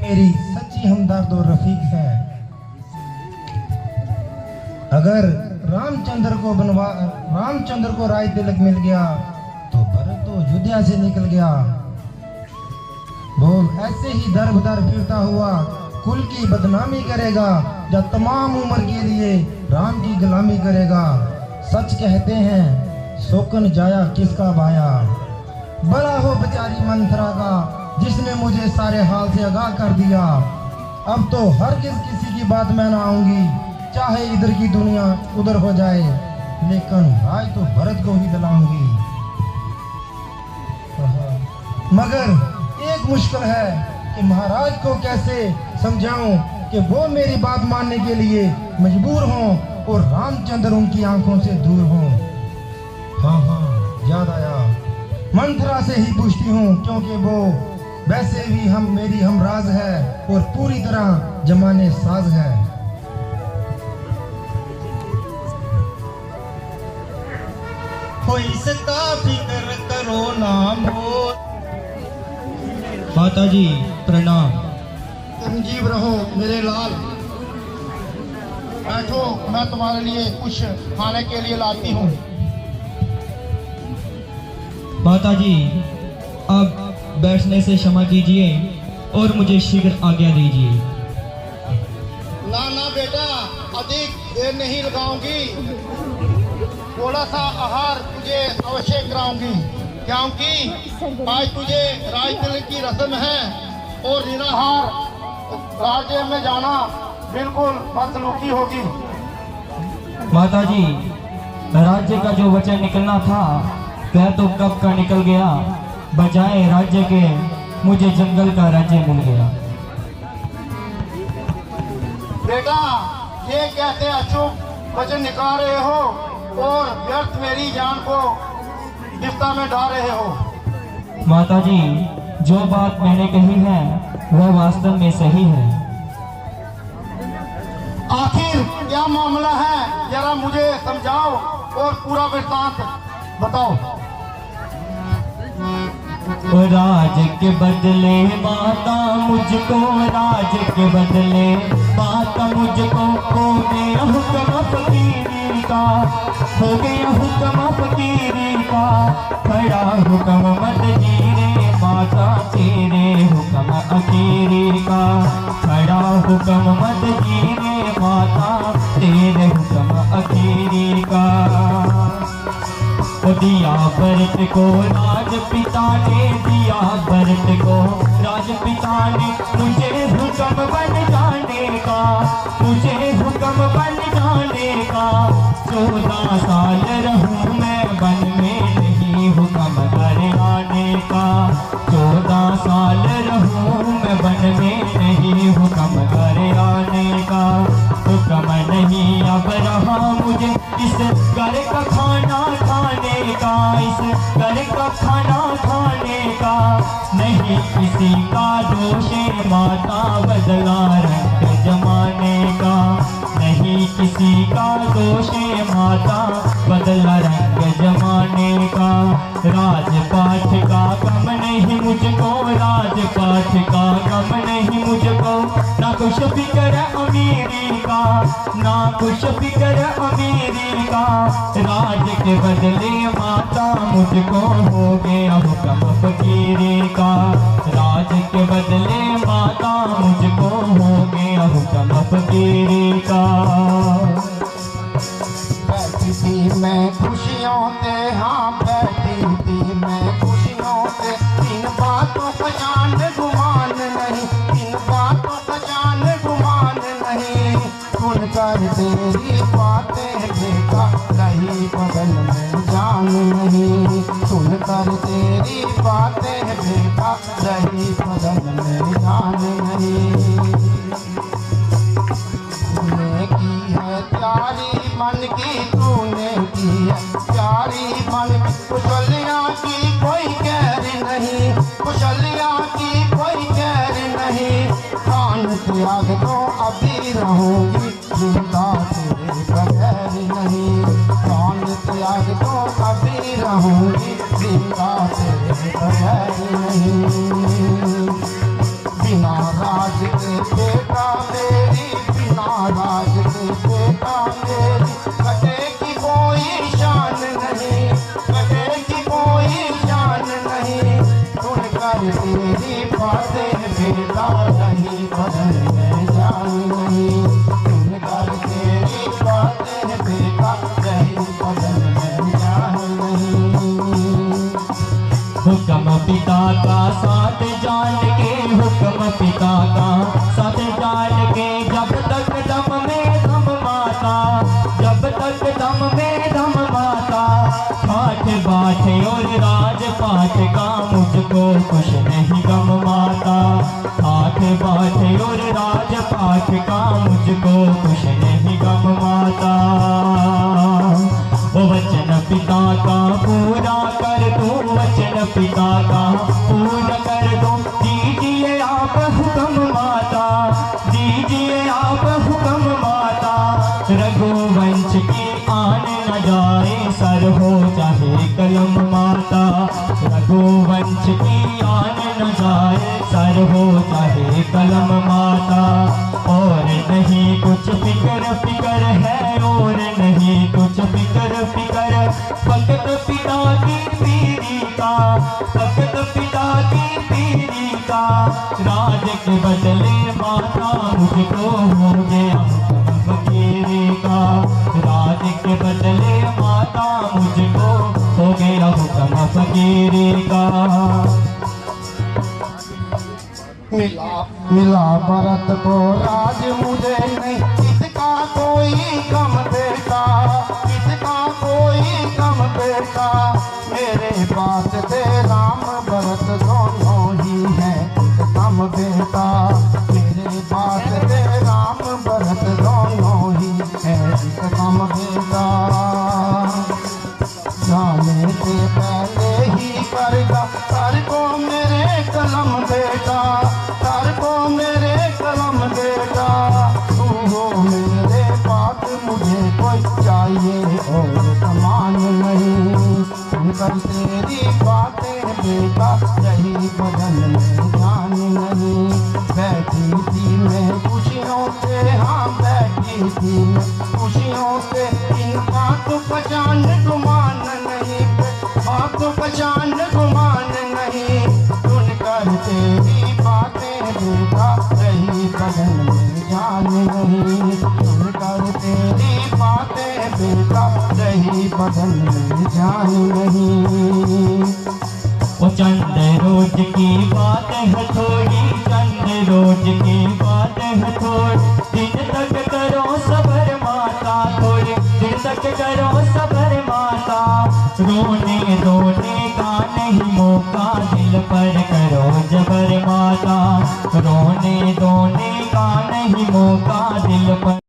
मेरी सच्ची हमदर्द और रफीक है। अगर रामचंद्र को राज तिलक मिल गया तो भरत तो अयोध्या से निकल गया। बोल ऐसे ही दर बदर फिरता हुआ कुल की बदनामी करेगा, जब तमाम उम्र के लिए राम की गुलामी करेगा। सच कहते हैं शोकन जाया किसका भाया, बड़ा हो बेचारी मंथरा का जिसने मुझे सारे हाल से आगाह कर दिया। अब तो हर किसी की बात मैं ना आऊंगी, चाहे इधर की दुनिया उधर हो जाए, लेकिन आज तो भरत को ही दिलाऊंगी। मगर एक मुश्किल है कि महाराज को कैसे समझाऊं कि वो मेरी बात मानने के लिए मजबूर हों और रामचंद्र उनकी आंखों से दूर हों। हाँ याद आया, मंथरा से ही पूछती हूँ, क्योंकि वो वैसे भी मेरी हमराज है और पूरी तरह जमाने साज है। कोई इसका फिक्र करो ना मोर। माता जी प्रणाम। संजीव रहो मेरे लाल, बैठो, मैं तुम्हारे लिए कुछ खाने के लिए लाती हूँ। माता जी अब बैठने से क्षमा कीजिए और मुझे शीघ्र आज्ञा दीजिए। ना बेटा, अधिक देर नहीं लगाऊंगी, थोड़ा सा आहार तुझे अवश्य कराऊंगी, क्योंकि आज तुझे राज तिलक की रस्म है और निराहार राज्य में जाना बिल्कुल बदसलूकी होगी। माता जी राज्य का जो वचन निकलना था वह तो कब का निकल गया, बजाय राज्य के मुझे जंगल का राज्य मिल गया। बेटा ये कैसे अचूक वचन निकाल रहे हो और व्यर्थ मेरी जान को गिरफ्तार में डाल रहे हो। माता जी जो बात मैंने कही है वह वास्तव में सही है। आखिर क्या मामला है, जरा मुझे समझाओ और पूरा वृत्तांत बताओ। राज के बदले माता मुझको, राज के बदले माता मुझको, हो गया हुक्म फकीरी का, हो गया हुक्म फकीरी का, खड़ा हुक्म मत जीरे माता तेरे हुक्म अकीरी का, खड़ा हुक्म मत जीरे माता तेरे हुक्म अकीरी का। दिया भरत को राजपिता ने, दिया भरत को राजपिता ने, मुझे हुक्म बन जाने का, मुझे हुक्म बन जाने का। 14 साल रहूं मैं वन में, नहीं हुक्म घर आने का। 14 साल रहूं मैं वन में, नहीं हुक्म घर आने का। हुक्म नहीं अब रहा मुझे इस घर का खाना खाने का, इस घर का खाना खाने का। नहीं किसी का दोष माता, बदला रंग जमाने का। नहीं किसी का दोष माता, बदला रंग जमाने का। राजपाठ का गम नहीं मुझको, राजपाठ का गम नहीं मुझको। ना कुछ फिक्र अमीरी का, ना कुछ फिक्र अमीरी का। राज के बदले माता मुझको हो गया हुक्म फकीरी का, राज के बदले माता मुझको हो गया हुक्म फकीरी का। बैठी थी मैं खुशियों से, हाँ बैठी थी मैं खुशियों से, इन बातों का जान गुमान नहीं, इन बातों का जान गुमान नहीं। सुनकर तेरी बातें देखा नहीं बदल में जान नहीं, सुनकर तेरी बातें देखा नहीं बदल में जान नहीं। तूने की है प्यारी मन की, तूने की है प्यारी मन की, कुशलियाँ की कोई कैर नहीं, कुशलियाँ की कोई कैर नहीं। प्राण त्याग तो अभी रहूंगी, जिंदा तेरे बगैर नहीं। प्राण त्याग तो अभी रहूंगी, जिंदा तेरे बगैर नहीं। बिना राज कर तेरी बातें बेटा नहीं बदल में जान नहीं, सुन कर तेरी बातें बेटा नहीं बदल में जान नहीं। हुक्म पिता का साथ जान के, हुक्म पिता का साथ जान के, जब तक दम में दम माता, जब तक दम में दम माता, ठाठ बाट और राजपाट का मुझको कुछ नहीं गम माता, ठाठ बाट और राजपाट का मुझको कुछ नहीं गम माता। वो वचन पिता का पूरा कर दो, वचन पिता का पूरा कर दो, दीजिए आप हुक्म माता, दीजिए आप हुक्म माता। रघुवंश की आन न जाए सर हो चाहे कलम माता, रघुवंश की आन न जाए सर हो चाहे कलम माता। और नहीं कुछ फिक्र फिक्र है, और नहीं कुछ फिक्र फिक्र, फकत पिता की पीढ़ी का, फकत पिता की पीढ़ी का। राज के बदले माता मुझको हो गया फकीरी का, राज के बदले माता मुझको हो गया हुक्म फकीरी का। मिला भरत को राज मुझे नहीं, इसका कोई कम बेटा, इसका कोई कम बेटा। मेरे पास थे राम भरत दोनों ही हैं कम बेटा, मेरे पास थे राम भरत दोनों ही हैं कम बेटा। जाने से पहले ही करगा सर को मेरे कलम बेटा, सर को मेरे कलम बेटा। तू हो मेरे पास मुझे कोई चाहिए और समान नहीं, सुनकर तेरी बातें बेटा रही बदल में जान नहीं। बैठी थी मैं खुशियों से, हाँ बैठी थी मैं खुशियों से, इन बातों का जान गुमान नहीं, बातों का जान गुमान नहीं। सुनकर तेरी बातें बेटा रही बदल में जान नहीं, सुनकर तेरी बातें बेटा रही बदल में जान नहीं। वो चंद रोज की बात है थोड़ी, चंद रोज की बात है थोड़ी, दिन तक करो सबर माता, थोड़े दिन तक करो सबर माता। रोने रोने का नहीं मौका, दिल पर करो जबर माता, रोने रोने का नहीं मौका, दिल पर